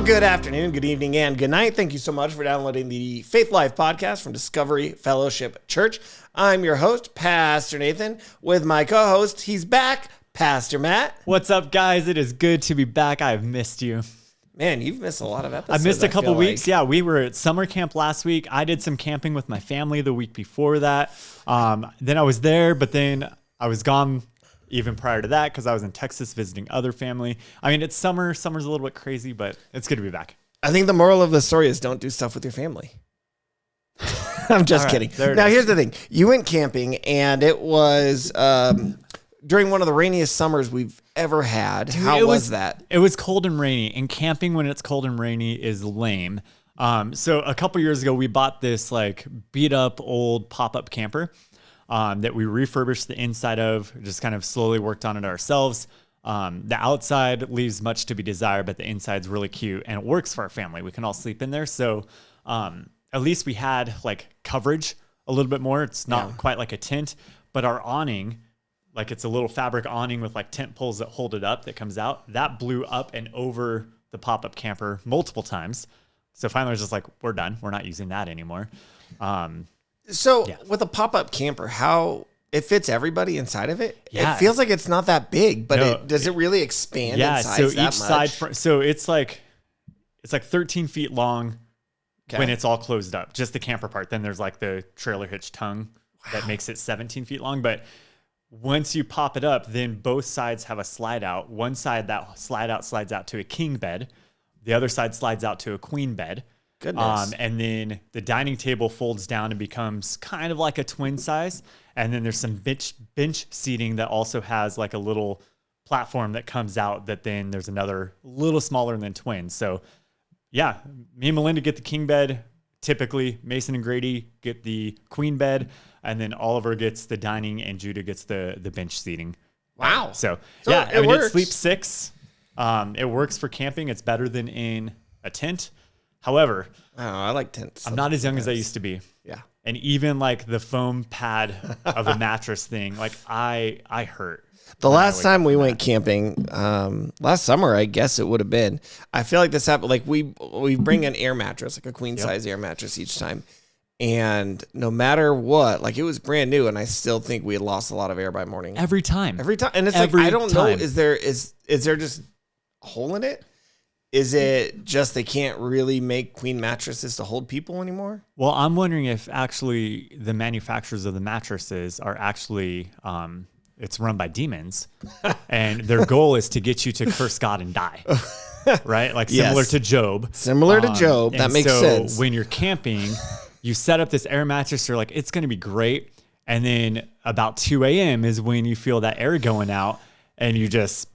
Well, good afternoon, good evening, and good night. Thank you so much for downloading the Faith Life podcast from Discovery Fellowship Church. I'm your host, Pastor Nathan, with my co-host. He's back, Pastor Matt. What's up, guys? It is good to be back. I've missed you. Man, you've missed a lot of episodes. I missed a couple weeks. Like. Yeah, we were at summer camp last week. I did some camping with my family the week before that. Then I was there, but then I was gone even prior to that because I was in Texas visiting other family. I mean, it's summer. Summer's a little bit crazy, but it's good to be back. I think the moral of the story is don't do stuff with your family. I'm just kidding. Now, here's the thing. You went camping, and it was during one of the rainiest summers we've ever had. Dude, How was that? It was cold and rainy, and camping when it's cold and rainy is lame. So a couple years ago, we bought this like beat up old pop-up camper that we refurbished the inside of, just kind of slowly worked on it ourselves. The outside leaves much to be desired, but the inside's really cute and it works for our family. We can all sleep in there. So at least we had like coverage a little bit more. It's not quite like a tent, but our awning, like it's a little fabric awning with like tent poles that hold it up that comes out. That blew up and over the pop-up camper multiple times. So finally I was just like, we're done. We're not using that anymore. With a pop-up camper, how it fits everybody inside of it? Yeah. It feels like it's not that big, but does it really expand in size so that each much? side, so it's like 13 feet long when it's all closed up, just the camper part. Then there's like the trailer hitch tongue that makes it 17 feet long. But once you pop it up, then both sides have a slide out. One side, that slide out slides out to a king bed. The other side slides out to a queen bed. Goodness. And then the dining table folds down and becomes kind of like a twin size. And then there's some bench seating that also has like a little platform that comes out that then there's another little smaller than twins. So yeah, me and Melinda get the king bed. Typically Mason and Grady get the queen bed, and then Oliver gets the dining and Judah gets the bench seating. Wow. So yeah, it sleeps 6. It works for camping. It's better than in a tent. However, I like tents. I'm not as young as I used to be. Yeah. And even like the foam pad of a mattress thing, like I hurt. The last time we went camping, last summer, I guess it would have been. I feel like this happened. Like we bring an air mattress, like a queen size air mattress each time. And no matter what, like it was brand new, and I still think we had lost a lot of air by morning. Every time. And it's like, I don't know, is there just a hole in it? Is it just they can't really make queen mattresses to hold people anymore? Well, I'm wondering if actually the manufacturers of the mattresses are actually, it's run by demons, and their goal is to get you to curse God and die, right? Like similar to Job. Similar to Job. That makes sense. When you're camping, you set up this air mattress, you're like, it's going to be great. And then about 2 a.m. is when you feel that air going out, and you just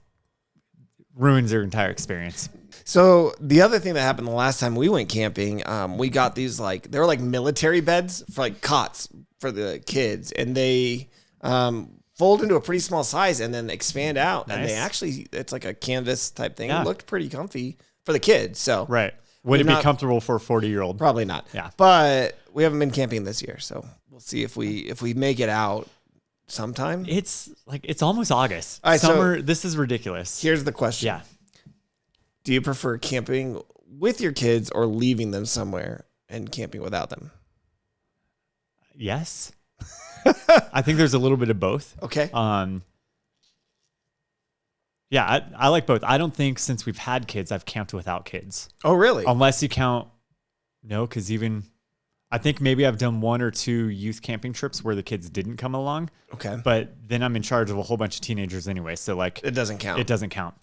ruins your entire experience. So the other thing that happened the last time we went camping, we got these like, they were like military beds for like cots for the kids, and they fold into a pretty small size and then expand out. Nice. And they actually, it's like a canvas type thing. It looked pretty comfy for the kids. So right. Would it be comfortable for a 40-year-old? Probably not. Yeah. But we haven't been camping this year, so we'll see if we make it out sometime. It's almost August. All right, summer, this is ridiculous. Here's the question. Yeah. Do you prefer camping with your kids or leaving them somewhere and camping without them? Yes. I think there's a little bit of both. Okay. Yeah, I like both. I don't think since we've had kids, I've camped without kids. Oh, really? Unless you count, because I think maybe I've done 1 or 2 youth camping trips where the kids didn't come along. Okay. But then I'm in charge of a whole bunch of teenagers anyway. So like it doesn't count. It doesn't count.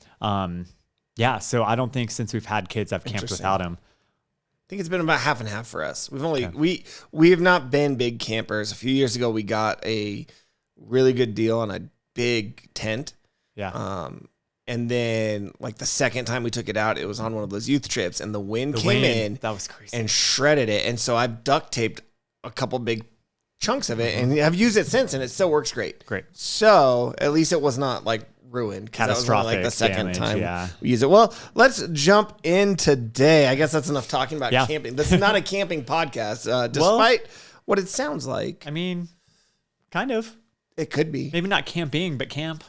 Yeah, so I don't think since we've had kids, I've camped without them. I think it's been about half and half for us. We have not been big campers. A few years ago, we got a really good deal on a big tent. Yeah. And then like the second time we took it out, it was on one of those youth trips, and the wind came in. That was crazy. And shredded it. And so I've duct taped a couple big chunks of it, and I've used it since, and it still works great. Great. So at least it was not like ruined. Catastrophic like the second damage, time we use it. Well, let's jump in today. I guess that's enough talking about camping. This is not a camping podcast, despite what it sounds like. I mean, kind of. It could be. Maybe not camping, but camp.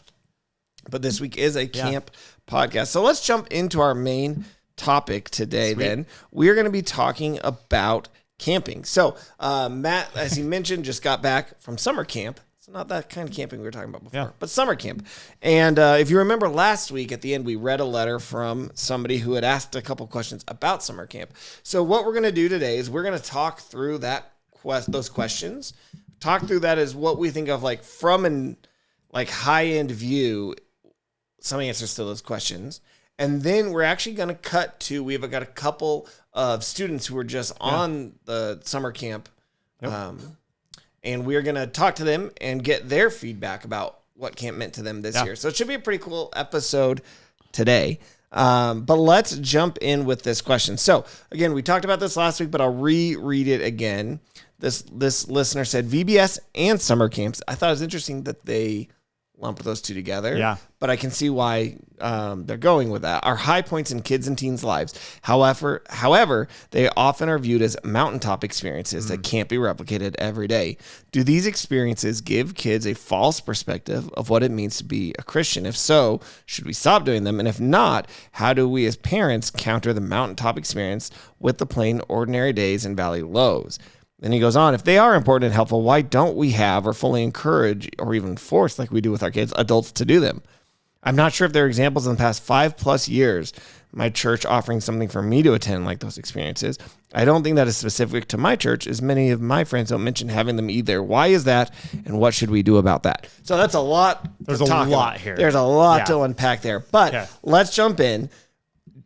But this week is a camp podcast. So let's jump into our main topic today. Then we're going to be talking about camping. So Matt, as you mentioned, just got back from summer camp. It's not that kind of camping we were talking about before, but summer camp. And if you remember last week at the end, we read a letter from somebody who had asked a couple questions about summer camp. So what we're going to do today is we're going to talk through those questions, talk through that as what we think of like from an like high-end view, some answers to those questions. And then we're actually going to cut to, we've got a couple of students who are just on the summer camp. And we're going to talk to them and get their feedback about what camp meant to them this year. So it should be a pretty cool episode today. But let's jump in with this question. So again, we talked about this last week, but I'll reread it again. This listener said VBS and summer camps. I thought it was interesting that they lumped those two together. Yeah. But I can see why they're going with that. Are high points in kids and teens' lives. However, they often are viewed as mountaintop experiences that can't be replicated every day. Do these experiences give kids a false perspective of what it means to be a Christian? If so, should we stop doing them? And if not, how do we as parents counter the mountaintop experience with the plain ordinary days and valley lows? Then he goes on, if they are important and helpful, why don't we have or fully encourage or even force, like we do with our kids, adults to do them? I'm not sure if there are examples in the past 5+ years, my church offering something for me to attend like those experiences. I don't think that is specific to my church, as many of my friends don't mention having them either. Why is that, and what should we do about that? So that's a lot. There's a lot here. There's a lot to unpack there. But let's jump in.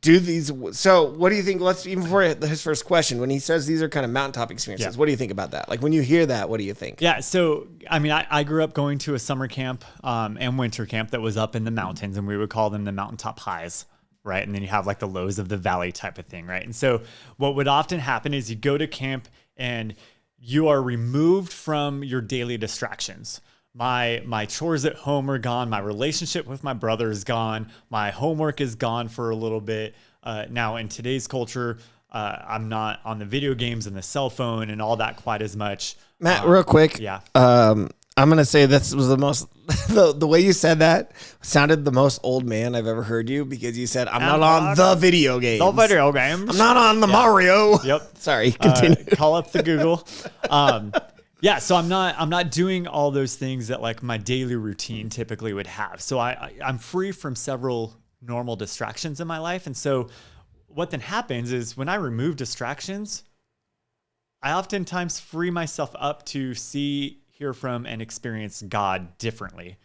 So what do you think? Let's even before his first question, when he says these are kind of mountaintop experiences, what do you think about that? Like when you hear that, what do you think? Yeah. So, I mean, I grew up going to a summer camp and winter camp that was up in the mountains, and we would call them the mountaintop highs. Right. And then you have like the lows of the valley type of thing. Right. And so what would often happen is you go to camp and you are removed from your daily distractions. My chores at home are gone. My relationship with my brother is gone. My homework is gone for a little bit. Now, in today's culture, I'm not on the video games and the cell phone and all that quite as much. Matt, real quick. Yeah. I'm going to say this was the most, the way you said that sounded the most old man I've ever heard you, because you said, I'm not on the video games. The video games. I'm not on the Mario. Yep. Sorry. Continue. Call up the Google. Yeah, so I'm not doing all those things that like my daily routine typically would have. So I'm free from several normal distractions in my life. And so what then happens is when I remove distractions, I oftentimes free myself up to see, hear from, and experience God differently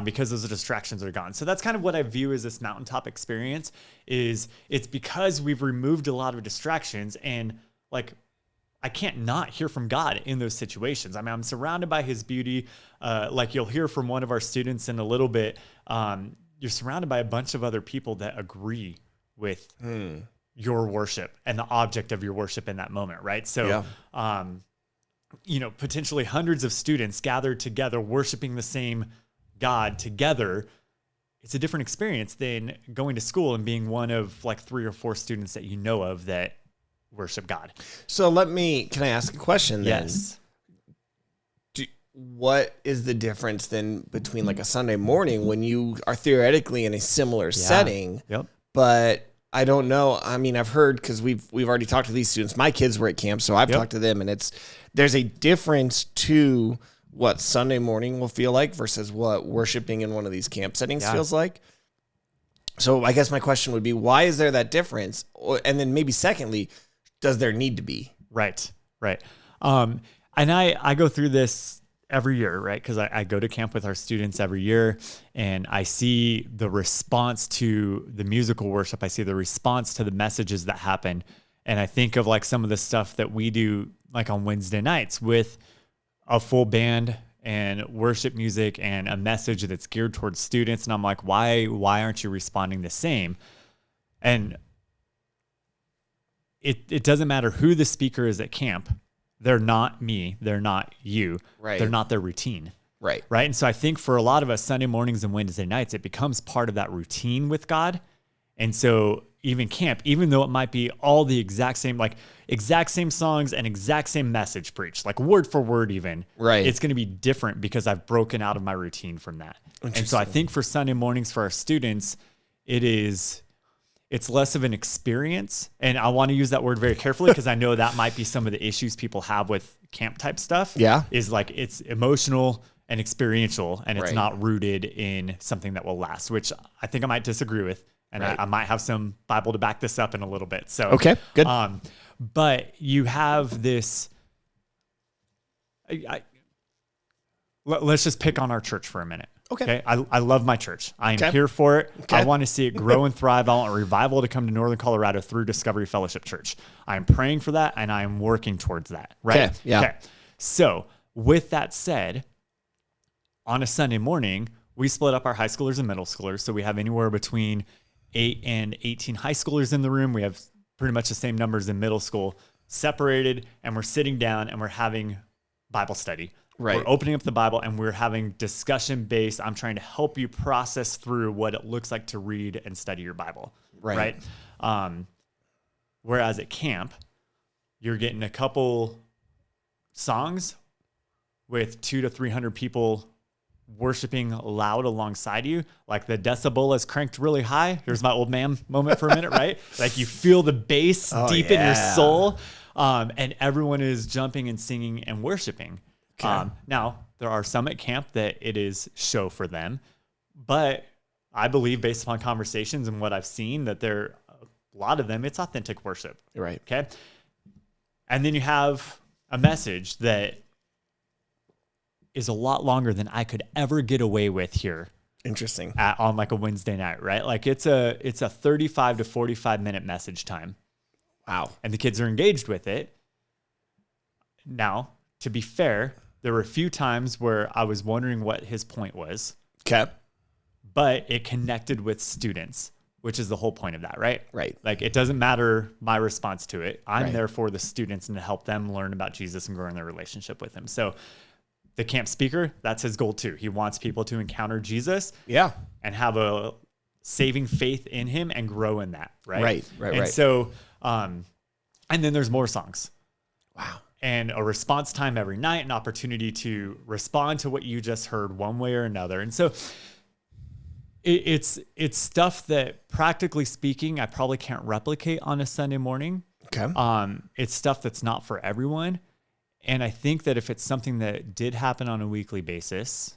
because those distractions are gone. So that's kind of what I view as this mountaintop experience. Is it's because we've removed a lot of distractions, and like I can't not hear from God in those situations. I mean, I'm surrounded by his beauty. Like you'll hear from one of our students in a little bit. You're surrounded by a bunch of other people that agree with your worship and the object of your worship in that moment, right? So, potentially hundreds of students gathered together, worshiping the same God together. It's a different experience than going to school and being one of like 3 or 4 students that you know of that worship God. So can I ask a question then? Yes. What is the difference then between like a Sunday morning when you are theoretically in a similar setting, but I don't know. I mean, I've heard, because we've already talked to these students. My kids were at camp, so I've talked to them, and there's a difference to what Sunday morning will feel like versus what worshiping in one of these camp settings feels like. So I guess my question would be, why is there that difference? And then maybe secondly, does there need to be? Right. And I go through this every year, right? Because I go to camp with our students every year, and I see the response to the musical worship. I see the response to the messages that happen. And I think of like some of the stuff that we do like on Wednesday nights with a full band and worship music and a message that's geared towards students. And I'm like, why aren't you responding the same? And it doesn't matter who the speaker is at camp. They're not me. They're not you. Right. They're not their routine. Right. And so I think for a lot of us, Sunday mornings and Wednesday nights, it becomes part of that routine with God. And so even camp, even though it might be all the exact same songs and exact same message preached, like word for word even, it's going to be different because I've broken out of my routine from that. And so I think for Sunday mornings for our students, it is it's less of an experience. And I want to use that word very carefully because I know that might be some of the issues people have with camp type stuff. Yeah. Is like it's emotional and experiential, and it's Right. not rooted in something that will last, which I think I might disagree with. And Right. I might have some Bible to back this up in a little bit. So, Okay, good. But you have this, let's just pick on our church for a minute. Okay. I love my church. I am Okay. here for it. Okay. I want to see it grow and thrive. I want revival to come to Northern Colorado through Discovery Fellowship Church. I'm praying for that, and I am working towards that. Right? Okay, yeah. Okay. So with that said, on a Sunday morning, we split up our high schoolers and middle schoolers. So we have anywhere between 8 and 18 high schoolers in the room. We have pretty much the same numbers in middle school, separated, and we're sitting down and we're having Bible study. Right. We're opening up the Bible and we're having discussion based. I'm trying to help you process through what it looks like to read and study your Bible. Right. Whereas at camp, you're getting a couple songs with 200 to 300 people worshiping loud alongside you. Like the decibel is cranked really high. Here's my old man moment for a minute, right? Like you feel the bass deep in your soul. And everyone is jumping and singing and worshiping. Okay. Now, there are some at camp that it is show for them, but I believe based upon conversations and what I've seen that a lot of them, it's authentic worship. Right. Okay. And then you have a message that is a lot longer than I could ever get away with here Interesting. on like a Wednesday night, right? Like it's a 35 to 45 minute message time. Wow. And the kids are engaged with it. Now, to be fair, there were a few times where I was wondering what his point was, Okay. but it connected with students, which is the whole point of that, right? Right. Like it doesn't matter my response to it. I'm Right. there for the students and to help them learn about Jesus and grow in their relationship with him. So the camp speaker, that's his goal too. He wants people to encounter Jesus Yeah. and have a saving faith in him and grow in that, right? Right. And so, and then there's more songs. Wow. And a response time every night, an opportunity to respond to what you just heard one way or another. And so it's stuff that practically speaking, I probably can't replicate on a Sunday morning. Okay. It's stuff that's not for everyone. And I think that if it's something that did happen on a weekly basis,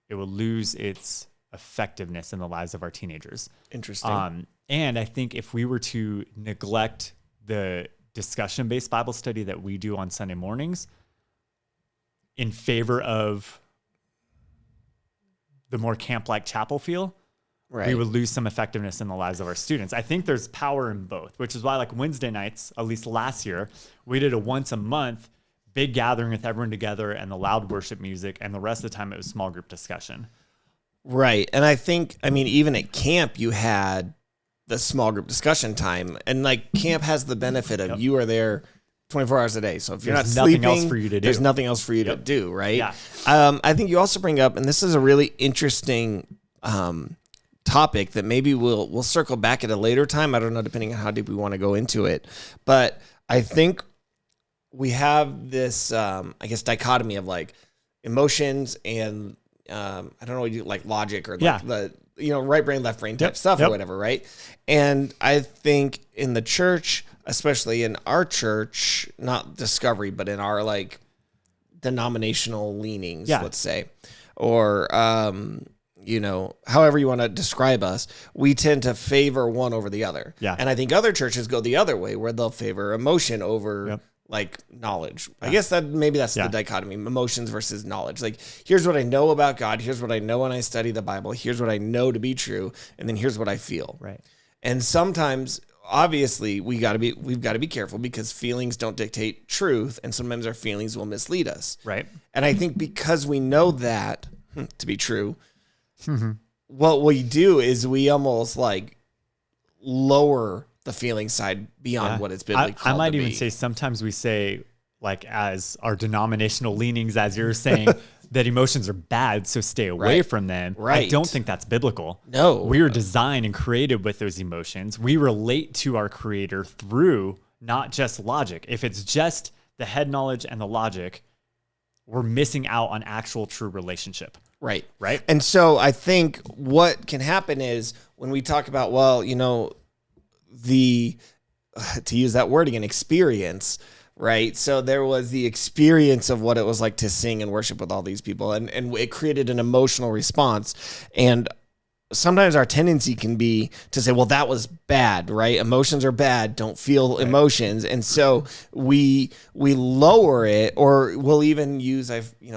it will lose its effectiveness in the lives of our teenagers. Interesting. And I think if we were to neglect the discussion-based Bible study that we do on Sunday mornings in favor of the more camp-like chapel feel, Right. we would lose some effectiveness in the lives of our students. I think there's power in both, which is why like Wednesday nights, at least last year, we did a once a month big gathering with everyone together and the loud worship music. And the rest of the time it was small group discussion. Right. And I think, even at camp, you had the small group discussion time. And like camp has the benefit of you are there 24 hours a day. So if you're There's not nothing sleeping, else for you to do. there's nothing else for you to do. Right. Yeah. I think you also bring up, and this is a really interesting topic that maybe we'll circle back at a later time. I don't know, depending on how deep we want to go into it. But I think we have this, dichotomy of like emotions and I don't know what you like logic or like the right brain, left brain type stuff or whatever, right? And I think in the church, especially in our church, not Discovery, but in our like denominational leanings, let's say, or however you want to describe us, we tend to favor one over the other. Yeah. And I think other churches go the other way, where they'll favor emotion over like knowledge. I guess that's the dichotomy, emotions versus knowledge. Like, here's what I know about God. Here's what I know when I study the Bible. Here's what I know to be true. And then here's what I feel. Right. And sometimes, obviously, we've got to be careful because feelings don't dictate truth. And sometimes our feelings will mislead us. Right. And I think because we know that to be true, what we do is we almost like lower the feeling side beyond what it's biblically called. I might to even be. say sometimes we say, like, as our denominational leanings, as you're saying, that emotions are bad, so stay away from them. Right. I don't think that's biblical. No. We are designed and created with those emotions. We relate to our creator through not just logic. If it's just the head knowledge and the logic, we're missing out on actual true relationship. Right. Right. And so I think what can happen is when we talk about, well, you know, the, to use that word again, experience, right? So there was the experience of what it was like to sing and worship with all these people, and it created an emotional response. And sometimes our tendency can be to say, well, that was bad, right? Emotions are bad. Don't feel emotions. And so we lower it, or we'll even use,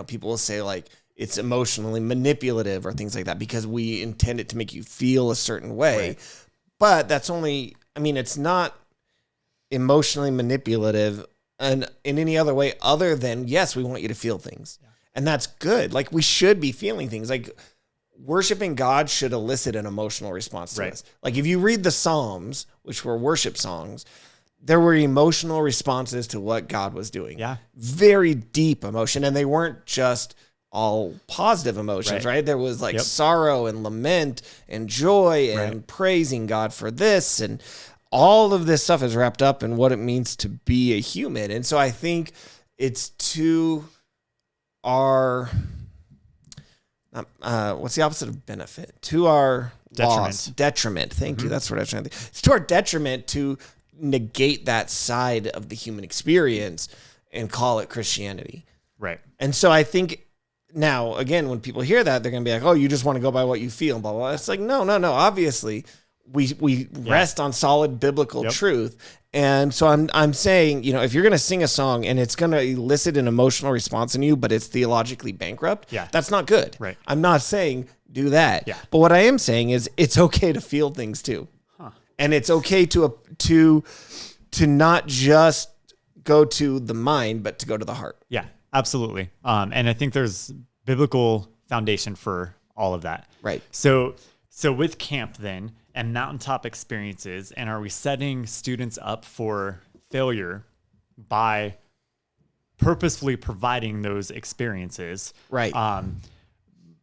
people will say like, it's emotionally manipulative or things like that because we intend it to make you feel a certain way. Right. But that's only, it's not emotionally manipulative and in any other way other than, yes, we want you to feel things. Yeah. And that's good. Like, we should be feeling things. Like, worshiping God should elicit an emotional response to us. Like, if you read the Psalms, which were worship songs, there were emotional responses to what God was doing. Yeah. Very deep emotion. And they weren't just all positive emotions, right? There was like sorrow and lament and joy and praising God for this. And all of this stuff is wrapped up in what it means to be a human. And so I think it's to our, what's the opposite of benefit? To our detriment. Thank you. That's what I was trying to think. It's to our detriment to negate that side of the human experience and call it Christianity. Right. And so I think now, again, when people hear that, they're going to be like, oh, you just want to go by what you feel, blah, blah, blah. It's like, no. Obviously, we rest on solid biblical truth. And so I'm saying, if you're going to sing a song and it's going to elicit an emotional response in you, but it's theologically bankrupt, that's not good. Right. I'm not saying do that. Yeah. But what I am saying is it's okay to feel things too. Huh. And it's okay to not just go to the mind, but to go to the heart. Yeah. Absolutely. And I think there's biblical foundation for all of that. Right. So with camp then and mountaintop experiences, and are we setting students up for failure by purposefully providing those experiences? Right.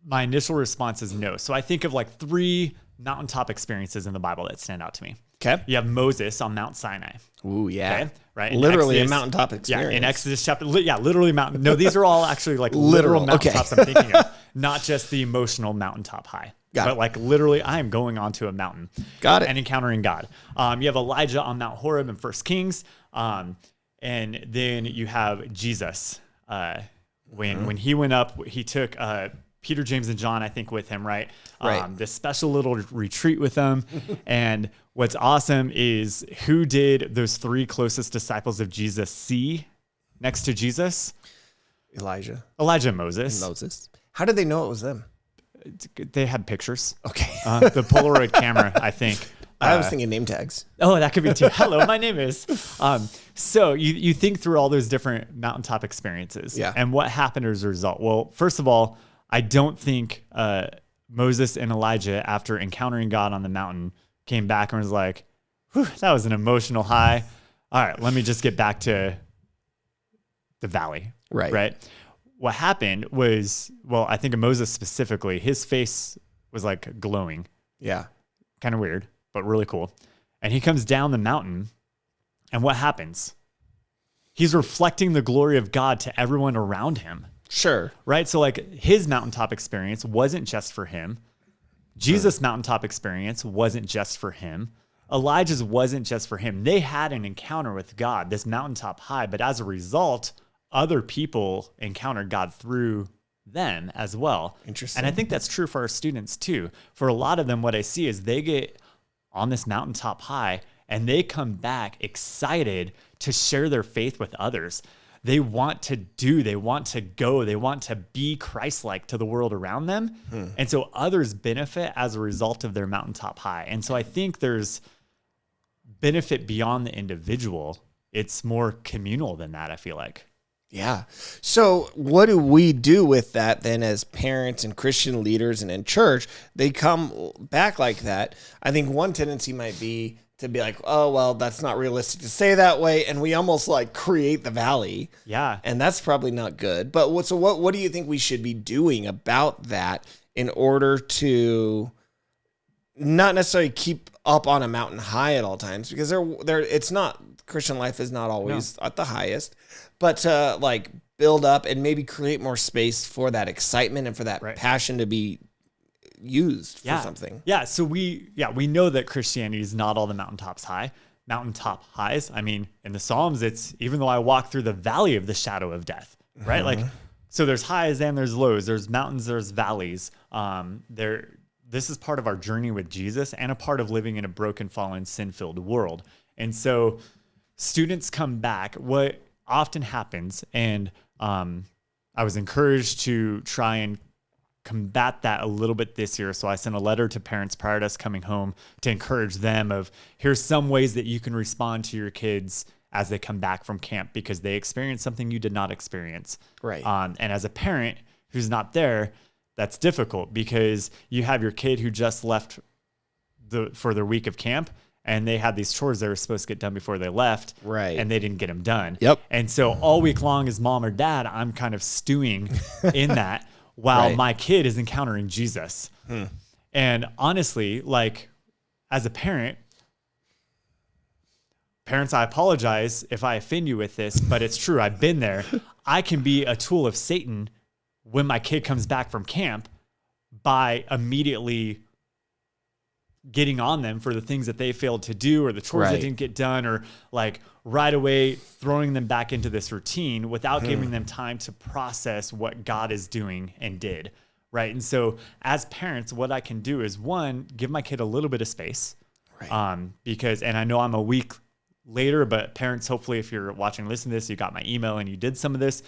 My initial response is no. So I think of like 3 mountaintop experiences in the Bible that stand out to me. Okay. You have Moses on Mount Sinai. Ooh, yeah. Okay? Right. Literally a mountaintop experience. Yeah. In Exodus chapter, literally mountain. No, these are all actually like literal mountaintops I'm thinking of, not just the emotional mountaintop high. But like literally, I am going onto a mountain. Got it. And encountering God. You have Elijah on Mount Horeb in 1 Kings. And then you have Jesus. When he went up, he took Peter, James, and John, I think, with him, right? This special little retreat with them. And what's awesome is, who did those 3 closest disciples of Jesus see next to Jesus? Elijah and Moses. How did they know it was them? They had pictures. Okay. The Polaroid camera, I think. I was thinking name tags. Oh, that could be too. Hello, my name is. So you think through all those different mountaintop experiences. Yeah. And what happened as a result? Well, first of all, I don't think Moses and Elijah, after encountering God on the mountain, came back and was like, whew, that was an emotional high. All right, let me just get back to the valley. Right. What happened was, well, I think of Moses specifically, his face was like glowing. Yeah. Kind of weird, but really cool. And he comes down the mountain, and what happens? He's reflecting the glory of God to everyone around him. Sure. Right? So like, his mountaintop experience wasn't just for him. Jesus' mountaintop experience wasn't just for him. Elijah's wasn't just for him. They had an encounter with God, this mountaintop high, but as a result, other people encountered God through them as well. Interesting. And I think that's true for our students too. For a lot of them, what I see is they get on this mountaintop high and they come back excited to share their faith with others. They want to go, they want to be Christ-like to the world around them. And so others benefit as a result of their mountaintop high. And so I think there's benefit beyond the individual. It's more communal than that, I feel like. Yeah. So what do we do with that then as parents and Christian leaders and in church? They come back like that. I think one tendency might be to be like, oh, well, that's not realistic to say that way. And we almost like create the valley. Yeah. And that's probably not good. But what do you think we should be doing about that in order to not necessarily keep up on a mountain high at all times? Because it's not, Christian life is not always at the highest, but like build up and maybe create more space for that excitement and for that passion to be used for something. Yeah. So we know that Christianity is not all the mountaintop highs. I mean, in the Psalms, it's even though I walk through the valley of the shadow of death, right? Like, so there's highs and there's lows, there's mountains, there's valleys. This is part of our journey with Jesus and a part of living in a broken, fallen, sin-filled world. And so students come back. What often happens, and I was encouraged to try and combat that a little bit this year. So I sent a letter to parents prior to us coming home to encourage them of, here's some ways that you can respond to your kids as they come back from camp because they experienced something you did not experience. Right. And as a parent who's not there, that's difficult because you have your kid who just left for their week of camp and they had these chores they were supposed to get done before they left. Right. And they didn't get them done. Yep. And so all week long as mom or dad, I'm kind of stewing in that while my kid is encountering Jesus. And honestly, like as a parents, I apologize if I offend you with this, but it's true. I've been there. I can be a tool of Satan when my kid comes back from camp by immediately getting on them for the things that they failed to do or the chores that didn't get done, or like right away throwing them back into this routine without giving them time to process what God is doing and did. Right. And so as parents, what I can do is one, give my kid a little bit of space. Because, and I know I'm a week later, but parents, hopefully if you're watching, listen to this, you got my email and you did some of this,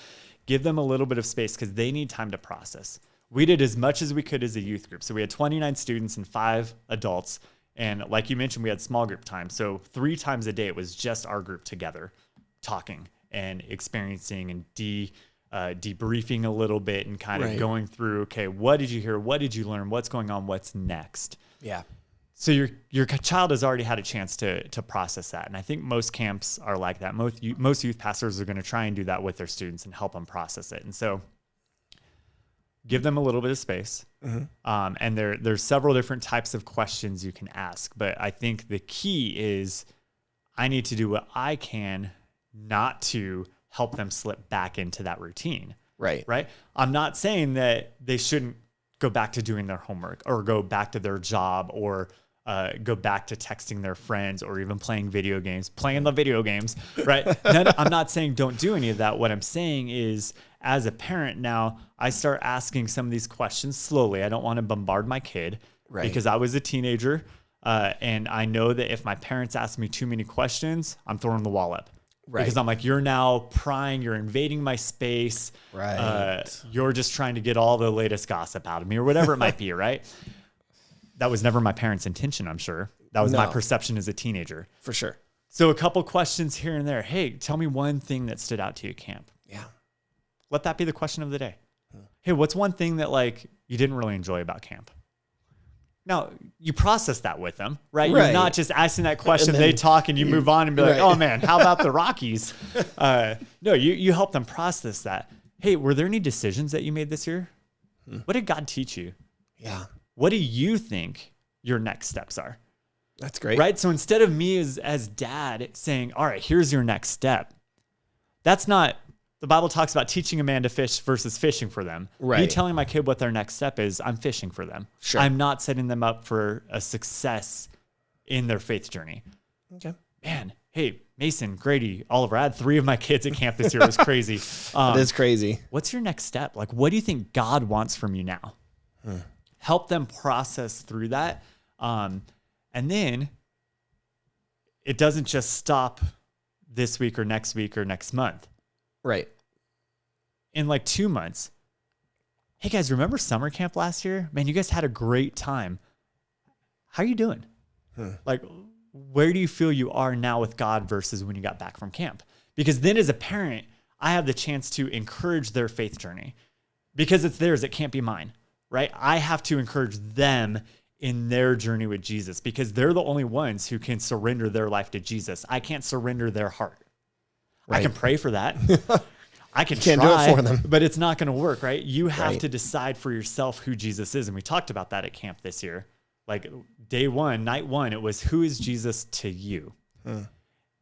give them a little bit of space because they need time to process. We did as much as we could as a youth group. So we had 29 students and 5 adults. And like you mentioned, we had small group time. So 3 times a day, it was just our group together talking and experiencing and debriefing a little bit and kind of going through, okay, what did you hear? What did you learn? What's going on? What's next? Yeah. So your child has already had a chance to process that. And I think most camps are like that. Most youth pastors are going to try and do that with their students and help them process it. And so give them a little bit of space. And there's several different types of questions you can ask. But I think the key is I need to do what I can not to help them slip back into that routine. Right. I'm not saying that they shouldn't go back to doing their homework or go back to their job or go back to texting their friends or even playing the video games, right? I'm not saying don't do any of that. What I'm saying is as a parent now, I start asking some of these questions slowly. I don't want to bombard my kid because I was a teenager. And I know that if my parents ask me too many questions, I'm throwing the wall up. Because I'm like, you're now prying, you're invading my space. You're just trying to get all the latest gossip out of me or whatever it might be, right? That was never my parents' intention, I'm sure. That was my perception as a teenager. For sure. So a couple questions here and there. Hey, tell me one thing that stood out to you at camp. Yeah. Let that be the question of the day. Hey, what's one thing that like you didn't really enjoy about camp? Now, you process that with them, right? You're not just asking that question, then, they talk, and you move on and be like, oh, man, how about the Rockies? No, you help them process that. Hey, were there any decisions that you made this year? What did God teach you? Yeah. What do you think your next steps are? That's great. Right? So instead of me as dad saying, all right, here's your next step, that's not... The Bible talks about teaching a man to fish versus fishing for them. Me telling my kid what their next step is, I'm fishing for them. Sure. I'm not setting them up for a success in their faith journey. Okay. Man, hey, Mason, Grady, Oliver, I had 3 of my kids at camp this year. It was crazy. It is crazy. What's your next step? Like, what do you think God wants from you now? Help them process through that. And then it doesn't just stop this week or next month. Right. In like 2 months. Hey guys, remember summer camp last year? Man, you guys had a great time. How are you doing? Like, where do you feel you are now with God versus when you got back from camp? Because then as a parent, I have the chance to encourage their faith journey because it's theirs. It can't be mine, right? I have to encourage them in their journey with Jesus because they're the only ones who can surrender their life to Jesus. I can't surrender their heart. I can pray for that. I can Can't try, do it for them. but it's not going to work, right? You have to decide for yourself who Jesus is. And we talked about that at camp this year. Like day 1, night 1, it was, who is Jesus to you?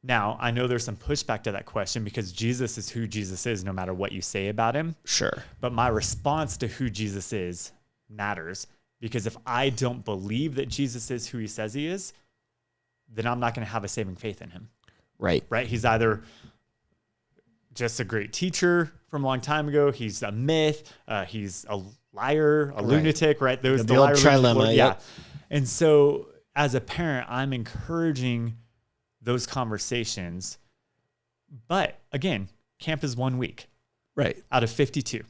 Now, I know there's some pushback to that question because Jesus is who Jesus is, no matter what you say about him. Sure. But my response to who Jesus is matters, because if I don't believe that Jesus is who he says he is, then I'm not going to have a saving faith in him. Right. Right? He's either just a great teacher from a long time ago. He's a myth. He's a liar, a lunatic, right? Those the old trilemma. Yeah. Yep. And so as a parent, I'm encouraging those conversations. But again, camp is 1 week. Right. Out of 52.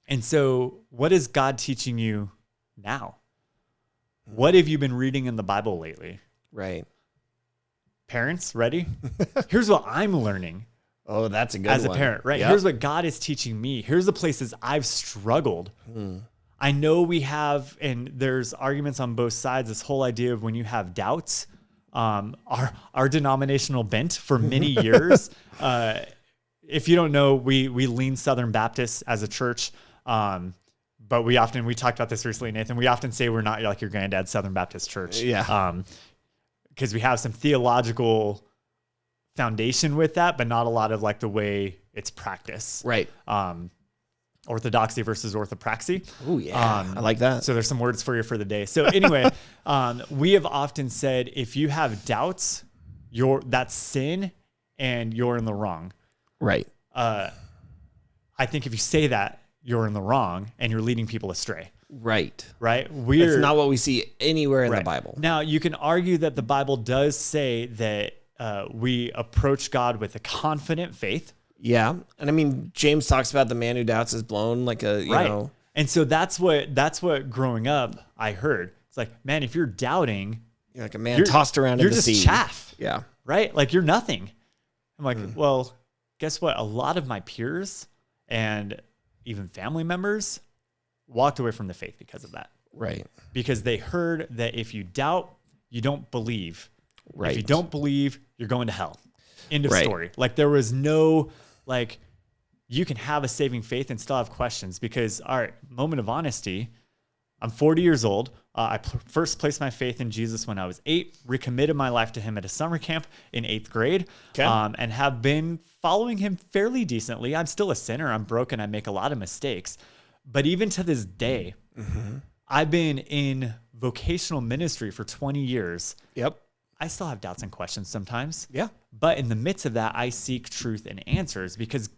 And so what is God teaching you now? What have you been reading in the Bible lately? Right. Parents, ready? Here's what I'm learning. Oh, that's a good as one. a parent, right? Yep. Here's what God is teaching me. Here's the places I've struggled. I know we have, and there's arguments on both sides, this whole idea of when you have doubts, our denominational bent for many years. If you don't know, we lean Southern Baptist as a church. But we talked about this recently, Nathan, we often say we're not like your granddad's Southern Baptist church. Yeah. Because we have some theological foundation with that, but not a lot of like the way it's practiced. Right. Orthodoxy versus orthopraxy. Oh yeah. I like that. So there's some words for you for the day. So anyway, we have often said, if you have doubts, that's sin and you're in the wrong. Right. I think if you say that, you're in the wrong and you're leading people astray. Right. Right. It's not what we see anywhere in the Bible. Now, you can argue that the Bible does say that we approach God with a confident faith. Yeah. And I mean, James talks about the man who doubts is blown like a, you know. And so that's what growing up I heard. It's like, man, if you're doubting, you're like a man tossed around in the sea. You're just chaff. Yeah. Right? Like you're nothing. I'm like, well, guess what? A lot of my peers and even family members walked away from the faith because of that. Right. Because they heard that if you doubt, you don't believe. Right. If you don't believe, you're going to hell. End of story. Like there was no, like, you can have a saving faith and still have questions because, all right, moment of honesty. I'm 40 years old. I first placed my faith in Jesus when I was 8, recommitted my life to him at a summer camp in 8th grade, and have been following him fairly decently. I'm still a sinner. I'm broken. I make a lot of mistakes. But even to this day, I've been in vocational ministry for 20 years. Yep. I still have doubts and questions sometimes. Yeah. But in the midst of that, I seek truth and answers because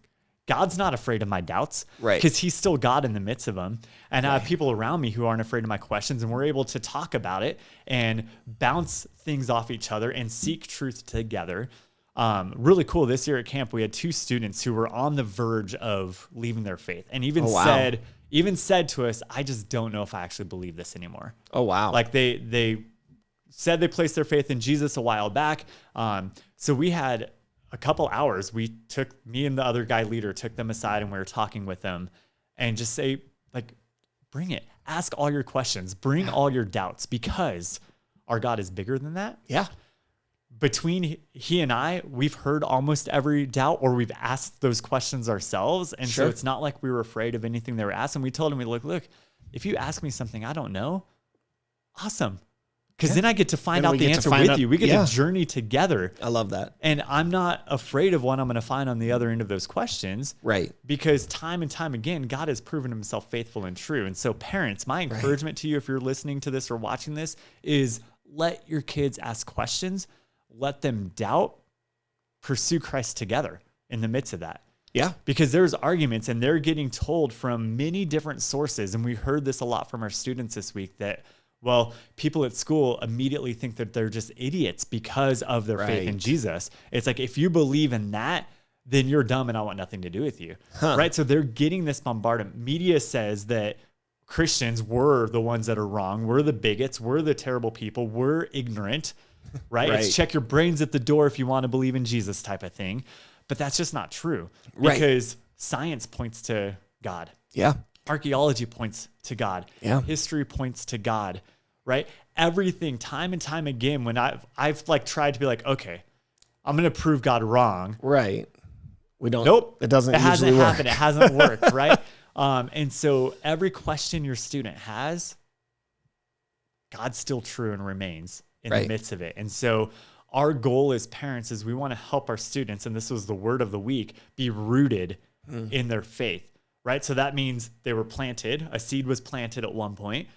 God's not afraid of my doubts. Right. Because he's still God in the midst of them. And I have people around me who aren't afraid of my questions, and we're able to talk about it and bounce things off each other and seek truth together. Really cool. This year at camp, we had 2 students who were on the verge of leaving their faith and even said to us, I just don't know if I actually believe this anymore. Oh, wow. Like they said they placed their faith in Jesus a while back. So we had a couple hours. Me and the other guy leader took them aside and we were talking with them and just say, like, bring it. Ask all your questions. Bring all your doubts because our God is bigger than that. Yeah. Between he and I, we've heard almost every doubt or we've asked those questions ourselves. And so it's not like we were afraid of anything they were asking. We told him, look, if you ask me something I don't know, awesome. Because then I get to find out the answer with you. We get to journey together. I love that. And I'm not afraid of what I'm going to find on the other end of those questions. Right. Because time and time again, God has proven himself faithful and true. And so parents, my encouragement to you, if you're listening to this or watching this, is let your kids ask questions. Let them doubt. Pursue Christ together in the midst of that. Yeah. Because there's arguments and they're getting told from many different sources. And we heard this a lot from our students this week that, well, people at school immediately think that they're just idiots because of their faith in Jesus. It's like, if you believe in that, then you're dumb and I want nothing to do with you. Right? So they're getting this bombardment. Media says that Christians were the ones that are wrong. We're the bigots. We're the terrible people. We're ignorant. Right? It's check your brains at the door if you want to believe in Jesus type of thing. But that's just not true. Because science points to God. Yeah. Archaeology points to God. Yeah. History points to God, right? Everything, time and time again, when I've like tried to be like, okay, I'm going to prove God wrong. Right. We don't. Nope. It doesn't. It hasn't work. happened. It hasn't worked, right? And so every question your student has, God's still true and remains in the midst of it. And so our goal as parents is we want to help our students, and this was the word of the week, be rooted in their faith, right? So that means they were planted. A seed was planted at one point.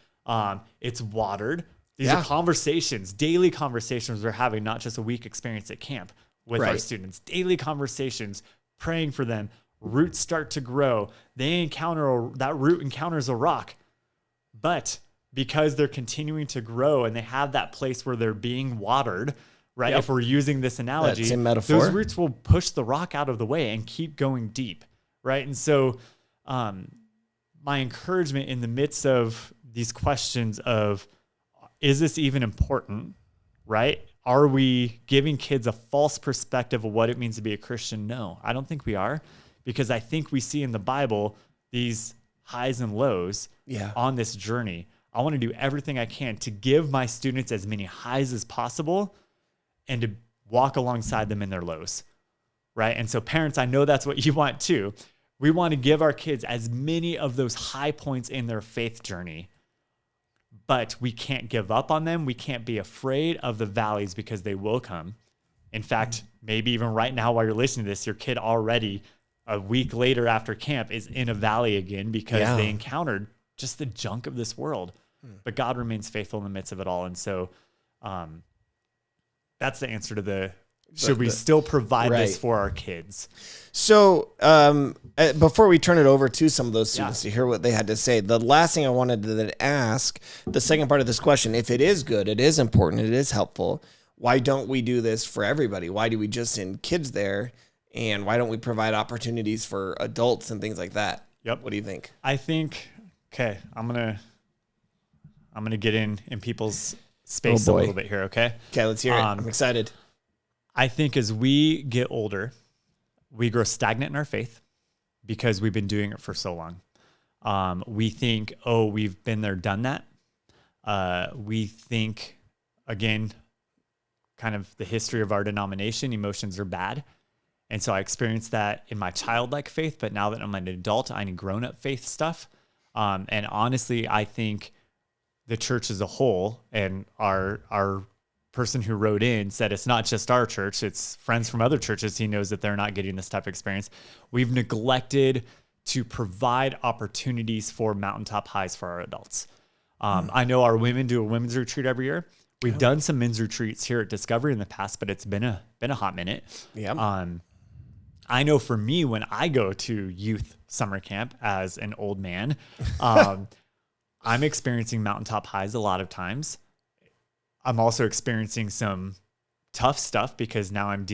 It's watered. These are conversations, daily conversations we're having, not just a week experience at camp with our students. Daily conversations, praying for them. Roots start to grow. That root encounters a rock. But because they're continuing to grow and they have that place where they're being watered, right? If we're using this analogy, those roots will push the rock out of the way and keep going deep, right? And so my encouragement in the midst of these questions of, is this even important, right? Are we giving kids a false perspective of what it means to be a Christian? No, I don't think we are, because I think we see in the Bible these highs and lows on this journey. I want to do everything I can to give my students as many highs as possible and to walk alongside them in their lows, right? And so parents, I know that's what you want too. We want to give our kids as many of those high points in their faith journey, but we can't give up on them. We can't be afraid of the valleys because they will come. In fact, maybe even right now while you're listening to this, your kid already a week later after camp is in a valley again because they encountered just the junk of this world. But God remains faithful in the midst of it all. And so that's the answer to should we still provide this for our kids? So before we turn it over to some of those students to hear what they had to say, the last thing I wanted to ask, the second part of this question, if it is good, it is important, it is helpful, why don't we do this for everybody? Why do we just send kids there? And why don't we provide opportunities for adults and things like that? Yep. What do you think? I think, okay, I'm gonna get in people's space a little bit here, okay? Okay, let's hear it. I'm excited. I think as we get older, we grow stagnant in our faith because we've been doing it for so long. We think, oh, we've been there, done that. We think, again, kind of the history of our denomination, emotions are bad. And so I experienced that in my childlike faith, but now that I'm an adult, I need grown-up faith stuff. And honestly, I think the church as a whole, and our person who wrote in said it's not just our church, it's friends from other churches. He knows that they're not getting this type of experience. We've neglected to provide opportunities for mountaintop highs for our adults. I know our women do a women's retreat every year. We've done some men's retreats here at Discovery in the past, but it's been a hot minute. I know for me, when I go to youth summer camp as an old man, I'm experiencing mountaintop highs a lot of times. I'm also experiencing some tough stuff because now I'm not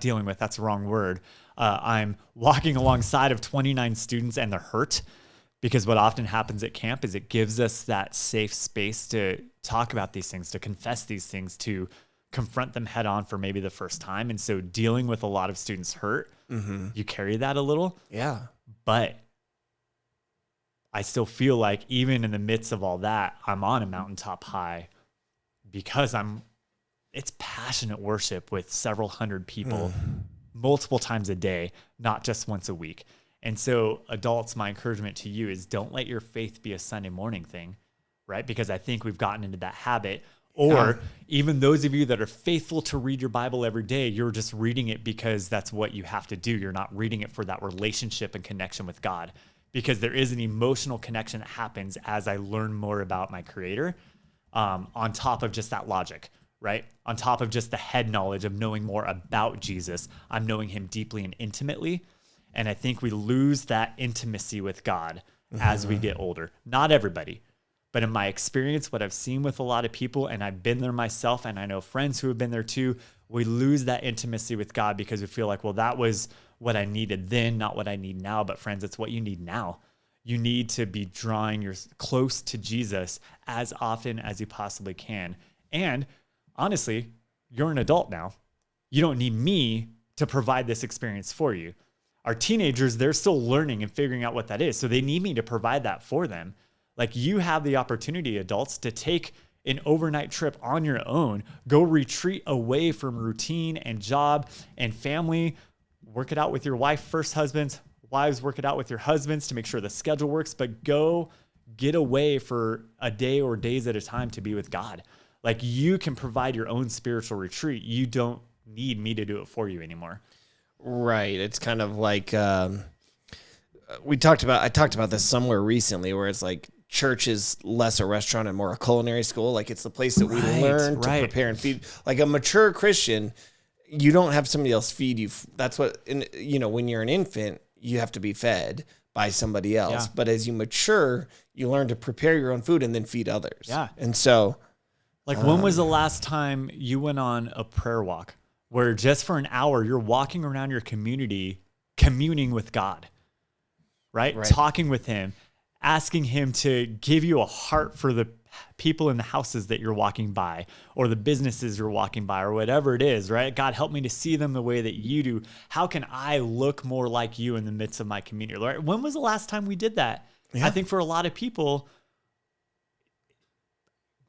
dealing with, that's the wrong word. I'm walking alongside of 29 students and they're hurt, because what often happens at camp is it gives us that safe space to talk about these things, to confess these things, to confront them head on for maybe the first time. And so dealing with a lot of students hurt, you carry that a little. Yeah. But I still feel like even in the midst of all that, I'm on a mountaintop high because it's passionate worship with several hundred people multiple times a day, not just once a week. And so adults, my encouragement to you is don't let your faith be a Sunday morning thing, right? Because I think we've gotten into that habit. Or even those of you that are faithful to read your Bible every day, you're just reading it because that's what you have to do. You're not reading it for that relationship and connection with God, because there is an emotional connection that happens as I learn more about my Creator, on top of just that logic, right? On top of just the head knowledge of knowing more about Jesus, I'm knowing him deeply and intimately. And I think we lose that intimacy with God as we get older. Not everybody. But in my experience, what I've seen with a lot of people, and I've been there myself, and I know friends who have been there too, we lose that intimacy with God because we feel like, well, that was what I needed then, not what I need now. But friends, it's what you need now. You need to be drawing close to Jesus as often as you possibly can. And honestly, you're an adult now. You don't need me to provide this experience for you. Our teenagers, they're still learning and figuring out what that is. So they need me to provide that for them. Like, you have the opportunity, adults, to take an overnight trip on your own, go retreat away from routine and job and family, work it out with your wife, first husbands, wives, work it out with your husbands to make sure the schedule works, but go get away for a day or days at a time to be with God. Like, you can provide your own spiritual retreat. You don't need me to do it for you anymore. Right. It's kind of like I talked about this somewhere recently, where it's like church is less a restaurant and more a culinary school. Like, it's the place that we learn to prepare and feed. Like a mature Christian, you don't have somebody else feed you. That's what, when you're an infant, you have to be fed by somebody else. Yeah. But as you mature, you learn to prepare your own food and then feed others. Yeah. And so, like, when was the last time you went on a prayer walk where just for an hour you're walking around your community, communing with God, right? Talking with him, asking him to give you a heart for the people in the houses that you're walking by, or the businesses you're walking by, or whatever it is, right? God, help me to see them the way that you do. How can I look more like you in the midst of my community? Right? When was the last time we did that? Yeah. I think for a lot of people,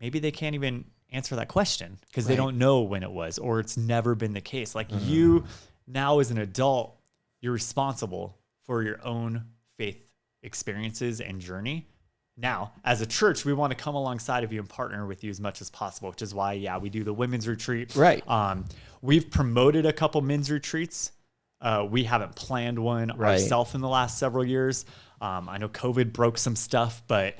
maybe they can't even answer that question because they don't know when it was, or it's never been the case. Like, you now as an adult, you're responsible for your own faith experiences and journey. Now, as a church, we want to come alongside of you and partner with you as much as possible, which is why, we do the women's retreat. Right. We've promoted a couple men's retreats. We haven't planned one ourselves in the last several years. I know COVID broke some stuff, but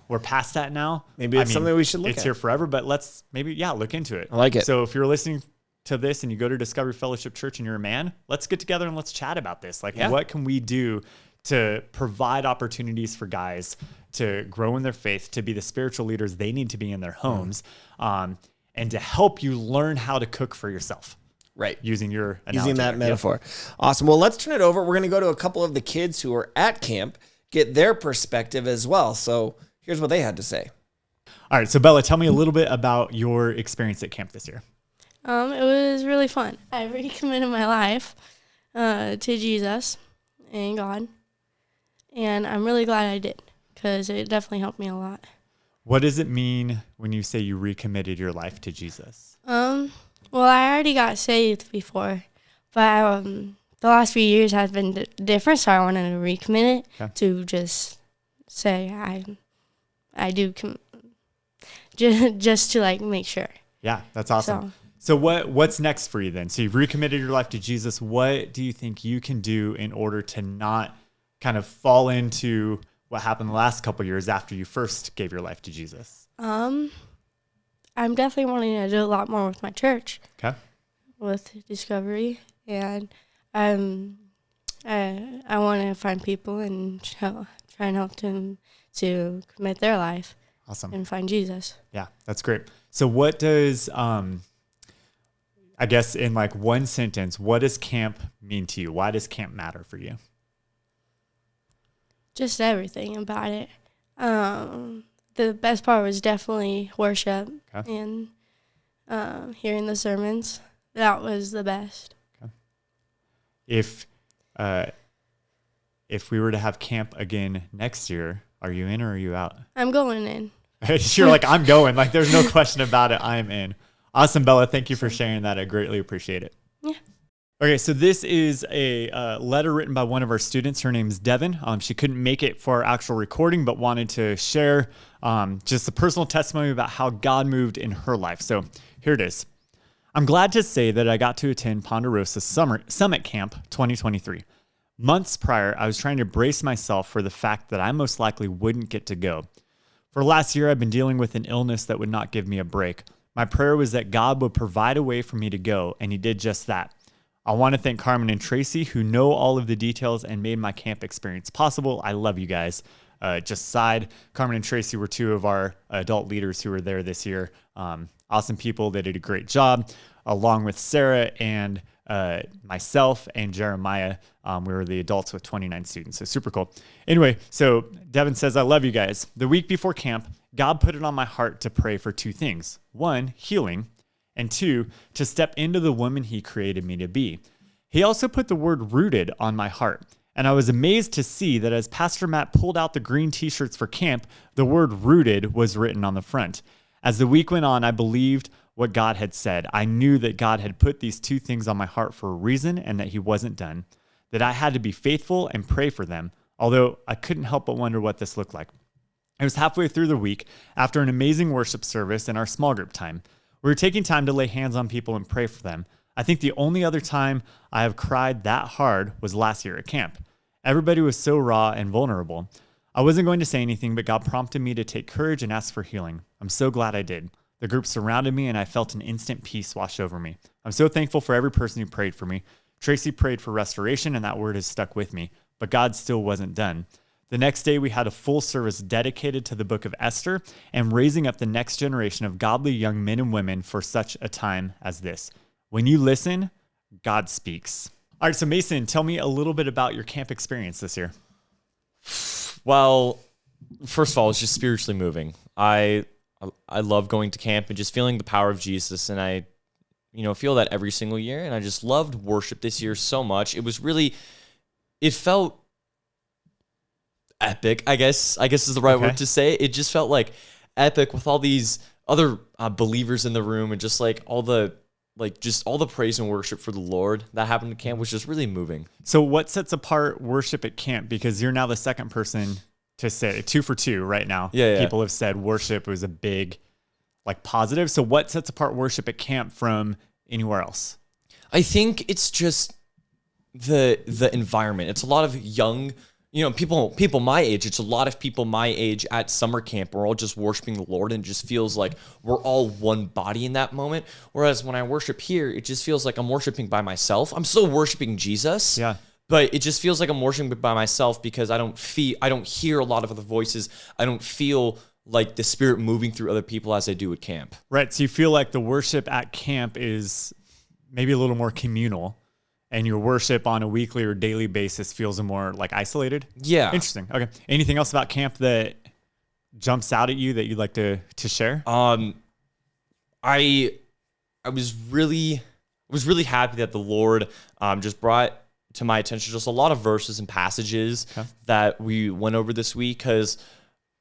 we're past that now. Maybe it's something we should look at. It's here forever, but let's maybe, look into it. I like it. So if you're listening to this and you go to Discovery Fellowship Church and you're a man, let's get together and let's chat about this. Like, what can we do to provide opportunities for guys to grow in their faith, to be the spiritual leaders they need to be in their homes, and to help you learn how to cook for yourself. Right. Using that metaphor. Awesome. Well, let's turn it over. We're going to go to a couple of the kids who are at camp, get their perspective as well. So here's what they had to say. All right. So Bella, tell me a little bit about your experience at camp this year. It was really fun. I recommitted my life to Jesus and God, and I'm really glad I did because it definitely helped me a lot. What does it mean when you say you recommitted your life to Jesus? Well, I already got saved before, but the last few years has been different, so I wanted to recommit it to just say I do just to like make sure. Yeah, that's awesome. So what's next for you then? So you've recommitted your life to Jesus. What do you think you can do in order to not kind of fall into what happened the last couple of years after you first gave your life to Jesus? I'm definitely wanting to do a lot more with my church. Okay. With Discovery, and I want to find people and try and help them to commit their life. Awesome. And find Jesus. Yeah, that's great. So what does I guess in like one sentence, what does camp mean to you? Why does camp matter for you? Just everything about it. The best part was definitely worship and hearing the sermons. That was the best. Okay. If we were to have camp again next year, are you in or are you out? I'm going in. You're like, I'm going. Like, there's no question about it. I'm in. Awesome, Bella. Thank you for sharing that. I greatly appreciate it. Yeah. Okay, so this is a letter written by one of our students. Her name is Devin. She couldn't make it for our actual recording, but wanted to share just a personal testimony about how God moved in her life. So here it is. I'm glad to say that I got to attend Ponderosa Summit Camp 2023. Months prior, I was trying to brace myself for the fact that I most likely wouldn't get to go. For last year, I've been dealing with an illness that would not give me a break. My prayer was that God would provide a way for me to go, and he did just that. I want to thank Carmen and Tracy, who know all of the details and made my camp experience possible. I love you guys. Just side, Carmen and Tracy were two of our adult leaders who were there this year. Awesome people. They did a great job, along with Sarah and myself and Jeremiah. We were the adults with 29 students, so super cool. Anyway, so Devin says, I love you guys. The week before camp, God put it on my heart to pray for two things. One, healing, and two, to step into the woman he created me to be. He also put the word rooted on my heart. And I was amazed to see that as Pastor Matt pulled out the green t-shirts for camp, the word rooted was written on the front. As the week went on, I believed what God had said. I knew that God had put these two things on my heart for a reason and that he wasn't done, that I had to be faithful and pray for them, although I couldn't help but wonder what this looked like. It was halfway through the week after an amazing worship service in our small group time. We were taking time to lay hands on people and pray for them. I think the only other time I have cried that hard was last year at camp. Everybody was so raw and vulnerable. I wasn't going to say anything, but God prompted me to take courage and ask for healing. I'm so glad I did. The group surrounded me and I felt an instant peace wash over me. I'm so thankful for every person who prayed for me. Tracy prayed for restoration, and that word has stuck with me, but God still wasn't done. The next day, we had a full service dedicated to the book of Esther and raising up the next generation of godly young men and women for such a time as this. When you listen, God speaks. All right, so Mason, tell me a little bit about your camp experience this year. Well, first of all, it's just spiritually moving. I love going to camp and just feeling the power of Jesus, and I feel that every single year, and I just loved worship this year so much. It felt epic, I guess is the right word to say. It just felt like epic with all these other believers in the room, and just like all the praise and worship for the Lord that happened at camp was just really moving. So what sets apart worship at camp? Because you're now the second person to say 2 for 2 right now. Yeah. People have said worship was a big positive. So what sets apart worship at camp from anywhere else? I think it's just the environment. It's a lot of young people my age. It's a lot of people my age at summer camp. We're all just worshiping the Lord, and it just feels like we're all one body in that moment. Whereas when I worship here, it just feels like I'm worshiping by myself. I'm still worshiping Jesus. Yeah. But it just feels like I'm worshiping by myself because I don't hear a lot of other voices. I don't feel like the Spirit moving through other people as I do at camp. Right. So you feel like the worship at camp is maybe a little more communal, and your worship on a weekly or daily basis feels more isolated? Yeah. Interesting. Okay. Anything else about camp that jumps out at you that you'd like to share? I was really happy that the Lord just brought to my attention just a lot of verses and passages that we went over this week, because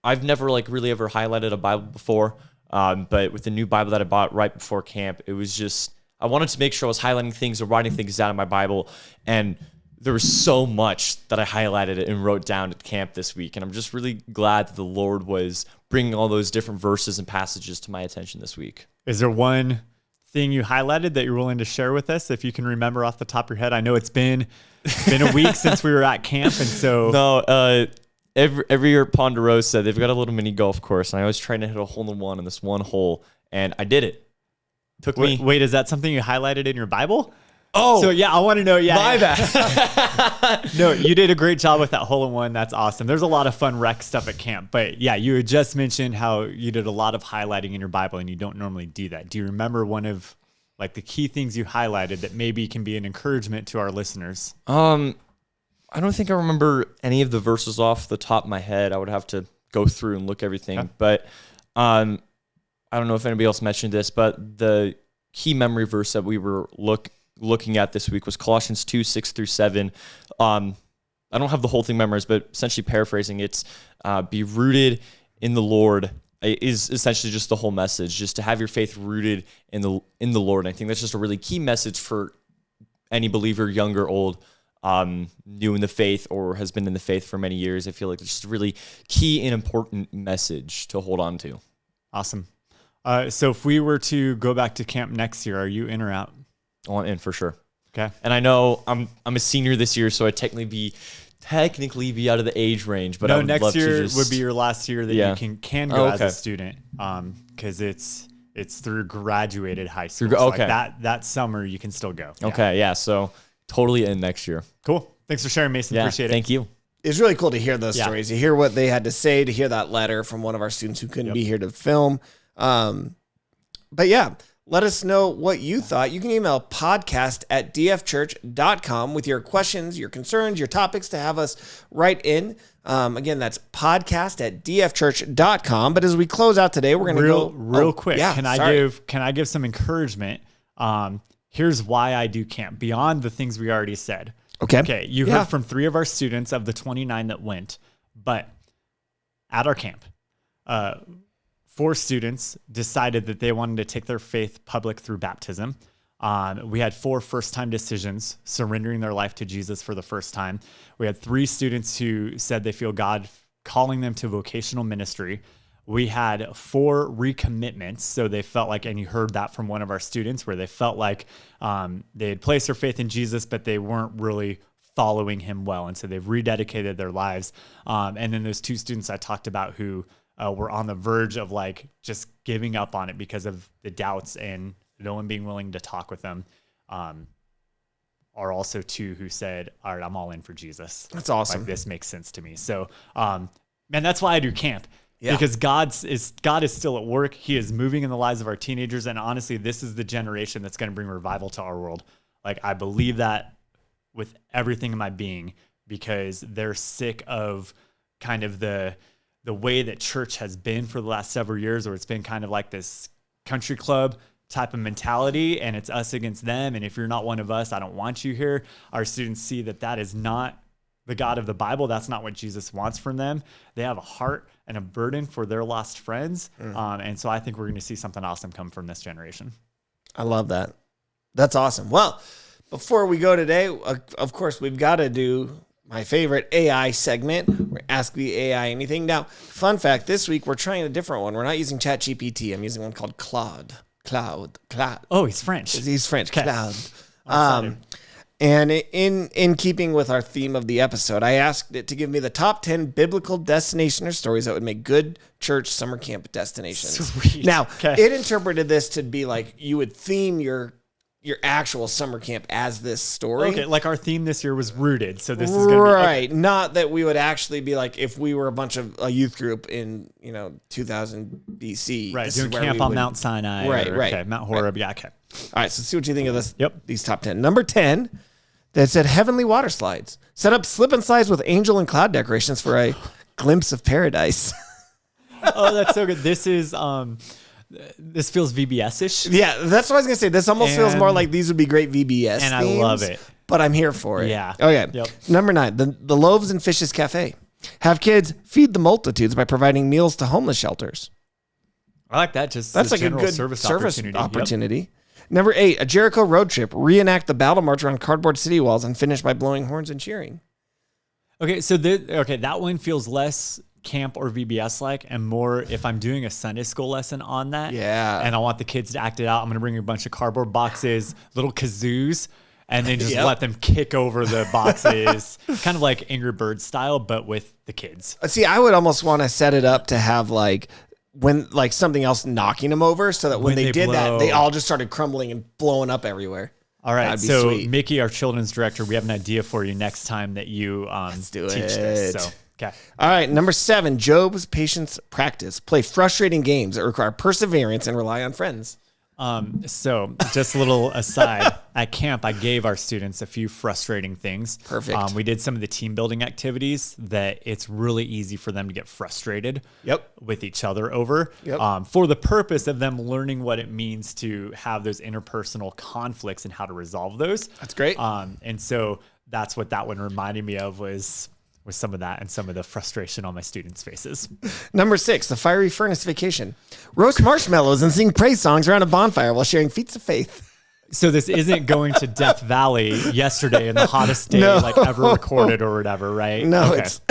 I've never really ever highlighted a Bible before. But with the new Bible that I bought right before camp, it was just, I wanted to make sure I was highlighting things or writing things down in my Bible. And there was so much that I highlighted and wrote down at camp this week. And I'm just really glad that the Lord was bringing all those different verses and passages to my attention this week. Is there one thing you highlighted that you're willing to share with us, if you can remember off the top of your head? I know it's been a week since we were at camp, and so no. Every year at Ponderosa, they've got a little mini golf course, and I was trying to hit a hole-in-one on this one hole, and I did it. Wait, is that something you highlighted in your Bible? Oh, so yeah, I want to know. Yeah, my bad. No, you did a great job with that hole-in-one. That's awesome. There's a lot of fun rec stuff at camp, but yeah, you had just mentioned how you did a lot of highlighting in your Bible, and you don't normally do that. Do you remember one of the key things you highlighted that maybe can be an encouragement to our listeners? I don't think I remember any of the verses off the top of my head. I would have to go through and look everything. Okay. But I don't know if anybody else mentioned this, but the key memory verse that we were looking at this week was Colossians 2:6-7. I don't have the whole thing memorized, but essentially paraphrasing, it's be rooted in the Lord is essentially just the whole message, just to have your faith rooted in the Lord. And I think that's just a really key message for any believer, young or old, new in the faith or has been in the faith for many years. I feel like it's just a really key and important message to hold on to. Awesome. So if we were to go back to camp next year, are you in or out? Oh, I'm in for sure. Okay. And I know I'm a senior this year, so I'd technically be out of the age range. But I would next love year to just... would be your last year that you can go as a student, because it's through graduated high school. So that summer you can still go. Okay, yeah. So totally in next year. Cool. Thanks for sharing, Mason. Appreciate it. Thank you. It's really cool to hear those stories, to hear what they had to say, to hear that letter from one of our students who couldn't be here to film. But yeah, let us know what you thought. You can email podcast@dfchurch.com with your questions, your concerns, your topics to have us write in. Again, that's podcast@dfchurch.com. But as we close out today, we're going to go real quick. Yeah, can I give some encouragement? Here's why I do camp beyond the things we already said. Okay. You heard from 3 of our students of the 29 that went, but at our camp, 4 students decided that they wanted to take their faith public through baptism. We had 4 first-time decisions, surrendering their life to Jesus for the first time. We had 3 students who said they feel God calling them to vocational ministry. We had 4 recommitments. So they felt like, and you heard that from one of our students, where they felt like they had placed their faith in Jesus, but they weren't really following him well. And so they've rededicated their lives. And then those 2 students I talked about who were on the verge of like just giving up on it because of the doubts and no one being willing to talk with them, are also 2 who said, all right, I'm all in for Jesus. That's awesome. Like, this makes sense to me. So, man, that's why I do camp. Yeah. Because God is still at work. He is moving in the lives of our teenagers. And honestly, this is the generation that's going to bring revival to our world. Like, I believe that with everything in my being, because they're sick of kind of the way that church has been for the last several years, where it's been kind of like this country club type of mentality, and it's us against them. And if you're not one of us, I don't want you here. Our students see that is not the God of the Bible. That's not what Jesus wants from them. They have a heart and a burden for their lost friends. And so I think we're going to see something awesome come from this generation. I love that. That's awesome. Well, before we go today, of course, we've got to do my favorite AI segment, where Ask the AI Anything. Now, fun fact, this week we're trying a different one. We're not using ChatGPT. I'm using one called Claude. Oh, he's French. He's French. Okay. Claude. And in keeping with our theme of the episode, I asked it to give me the top 10 biblical destination or stories that would make good church summer camp destinations. Sweet. Now, Okay. it interpreted this to be like you would theme your actual summer camp as this story. Okay, like our theme this year was rooted. So this is going to be... Right. Not that we would actually be like, if we were a bunch of a youth group in, 2000 BC. Right, this doing is where camp we on would- Mount Sinai. Right, right. Okay, Mount Horeb. Yeah, okay. All right, so see what you think of this. Yep. These top 10. Number 10, that said heavenly water slides. Set up slip and slides with angel and cloud decorations for a glimpse of paradise. Oh, that's so good. This is... This feels VBS-ish. Yeah, that's what I was going to say. This almost feels more And- like these would be great VBS And I themes, love it. But I'm here for it. Yeah. Okay. Yep. Number 9, the Loaves and Fishes Cafe. Have kids feed the multitudes by providing meals to homeless shelters. I like that. Just That's like a general good service opportunity. opportunity. Yep. Number 8, a Jericho road trip. Reenact the battle march around cardboard city walls and finish by blowing horns and cheering. Okay, so that one feels less camp or VBS like, and more if I'm doing a Sunday school lesson on that. Yeah. And I want the kids to act it out. I'm gonna bring a bunch of cardboard boxes, little kazoos, and then just Yep. let them kick over the boxes, kind of like Angry Birds style, but with the kids. See, I would almost want to set it up to have when something else knocking them over, so that when When they they did that, blow. they all just started crumbling and blowing up everywhere. All right, That'd be so sweet. Mickey, our children's director, we have an idea for you next time that you do teach it. this. So, okay. All right, number 7, Job's patience practice. Play frustrating games that require perseverance and rely on friends. So just a little aside, at camp, I gave our students a few frustrating things. Perfect. We did some of the team building activities that it's really easy for them to get frustrated Yep. with each other over, Yep. for the purpose of them learning what it means to have those interpersonal conflicts and how to resolve those. That's great. And so that's what that one reminded me of was some of that and some of the frustration on my students' faces. Number 6, the fiery furnace vacation. Roast marshmallows and sing praise songs around a bonfire while sharing feats of faith. So this isn't going to Death Valley yesterday in the hottest day ever recorded or whatever, right? No, Okay. it's...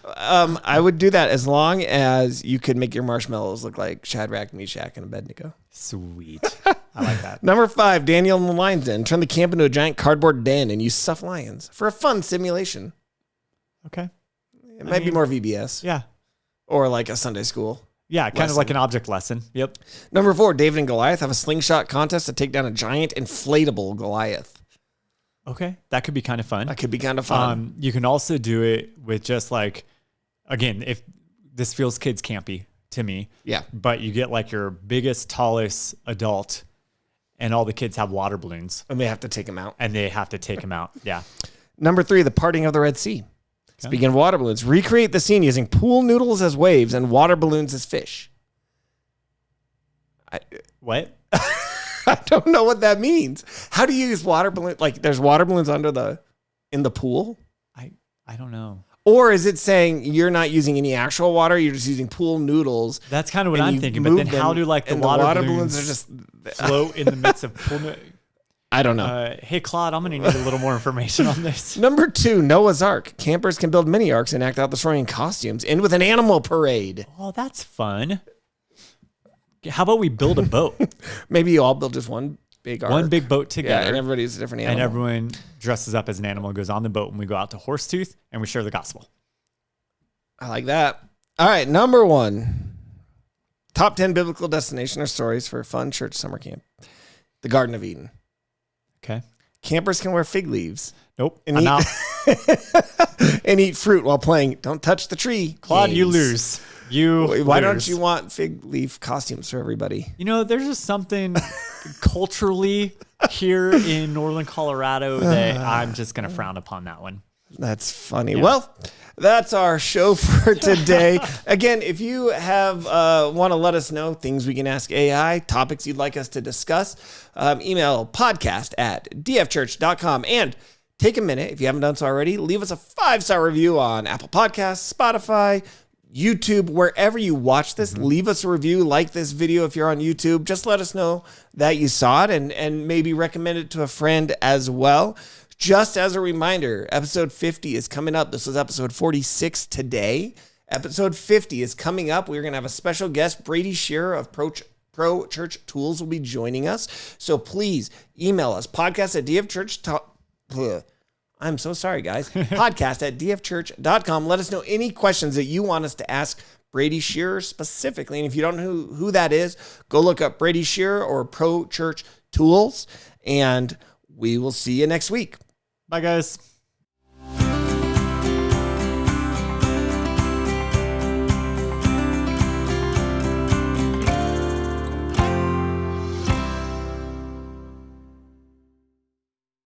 I would do that as long as you could make your marshmallows look like Shadrach, Meshach, and Abednego. Sweet. I like that. Number 5, Daniel and the Lion's Den. Turn the camp into a giant cardboard den and use stuffed lions for a fun simulation. Okay. It might be more VBS Yeah. or like a Sunday school. Yeah, kind of Lesson. like an object lesson. Yep. Number 4, David and Goliath have a slingshot contest to take down a giant inflatable Goliath. Okay. That could be kind of fun. That could be kind of fun. You can also do it with just like, again, if this feels kids campy to me, Yeah. but you get like your biggest, tallest adult and all the kids have water balloons And they have to take them out. and they have to take them out. Yeah. Number 3, the parting of the Red Sea. Speaking of water balloons, recreate the scene using pool noodles as waves and water balloons as fish. What? I don't know what that means. How do you use water balloons? Like there's water balloons in the pool? I don't know. Or is it saying you're not using any actual water? You're just using pool noodles. That's kind of what and I'm you thinking. But move then how them, do like the and water balloons balloons are just float in the midst of pool? I don't know. Hey, Claude, I'm going to need a little more information on this. Number 2, Noah's Ark. Campers can build mini arks and act out the story in costumes. End with an animal parade. Oh, that's fun. How about we build a boat? Maybe you all build just one big ark. One big boat together. Yeah, and everybody's a different animal. And everyone dresses up as an animal, goes on the boat, and we go out to Horsetooth and we share the gospel. I like that. All right, number 1. Top 10 biblical destination or stories for a fun church summer camp. The Garden of Eden. Okay. Campers can wear fig leaves. Nope. And I'm eat, out. and eat fruit while playing Don't Touch the Tree. Claude, you games. lose. Why don't you want fig leaf costumes for everybody? You know, there's just something culturally here in Northern Colorado that I'm just going to frown upon that one. That's funny. Yeah. Well, that's our show for today. Again, if you have want to let us know things we can ask AI, topics you'd like us to discuss, email podcast@dfchurch.com. And take a minute, if you haven't done so already, leave us a 5-star review on Apple Podcasts, Spotify, YouTube, wherever you watch this. Leave us a review, like this video if you're on YouTube. Just let us know that you saw it and maybe recommend it to a friend as well. Just as a reminder, episode 50 is coming up. This was episode 46 today. Episode 50 is coming up. We're going to have a special guest. Brady Shearer of Pro Church Tools will be joining us. So please email us, podcast@dfchurch. I'm so sorry, guys. podcast@dfchurch.com. Let us know any questions that you want us to ask Brady Shearer specifically. And if you don't know who that is, go look up Brady Shearer or Pro Church Tools. And we will see you next week. Bye, guys.